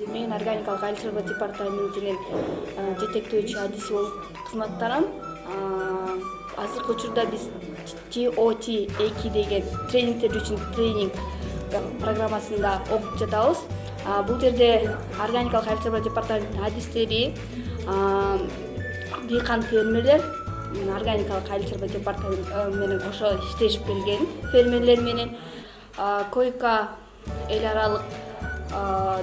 Мен органикалык айыл чарба департаментинин жетектөөчү адиси болуп кызмат атам. Азыркы учурда биз TOT2 деген тренингтер үчүн тренинг программасында окуп жатабыз. Бул жерде органикалык айыл чарба департаментинин адистери, дыйкан фермерлер, органикалык айыл чарба департаменти менен кошо иштешип келген фермерлер менен койка эл аралык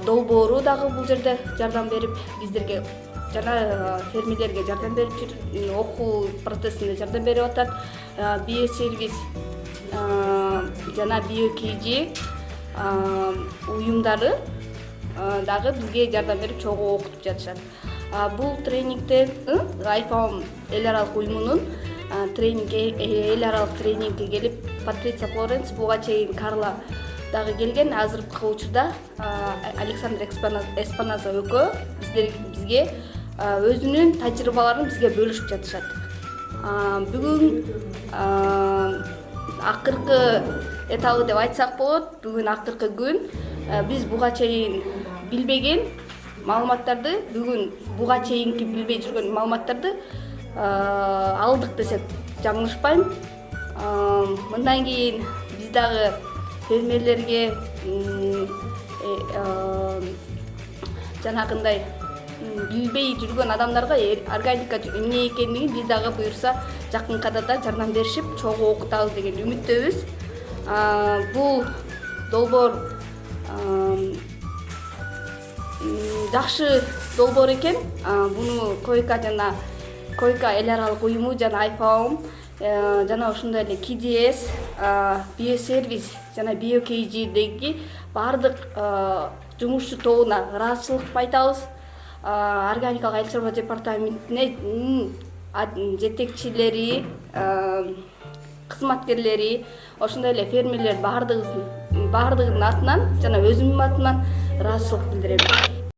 долбоору дагы бул жерде жардам берип биздерге жана фермерлерге жардам берип жүр, окуу процессинде жардам берип атат. Биосервис жана биокейжи уюмдары дагы бизге жардам берип чогуу окутуп жатышат. Бул тренингде Айфаум эл аралык уюмунун эл аралык тренингге келип Патриция Флоренс, буга чейин Карла дагы келген. Азыркы учурда Александр Эспаназа экөө бизге өзүнүн тажрыйбаларын бизге бөлүшүп жатышат. Бүгүн акыркы этабы деп айтсак болот. Бүгүн акыркы күн. Биз буга чейин билбеген маалыматтарды, бүгүн буга чейинки билбей жүргөн маалыматтарды алдык десек жаңылышпайм. Мындан кийин биз дагы фермерлерге жанагындай билбей жүргөн адамдарга органика эмне экендигин биз дагы буюрса жакынкы арада жардам беришип чогуу окутабыз деген үмүттөбүз. Бул долбоор жакшы долбоор экен. Буну койка эл аралык уюму жана Айфаум жана ошондой эле КДС, биосервис жана биокейжидеги баардык жумушчу тобуна ыраазычылык айтабыз. Органикалык айыл чарба департаментине жетекчилери, кызматкерлери, ошондой эле фермерлер баардыгынын атынан жана өзүмдүн атынан ыраазычылык билдирем.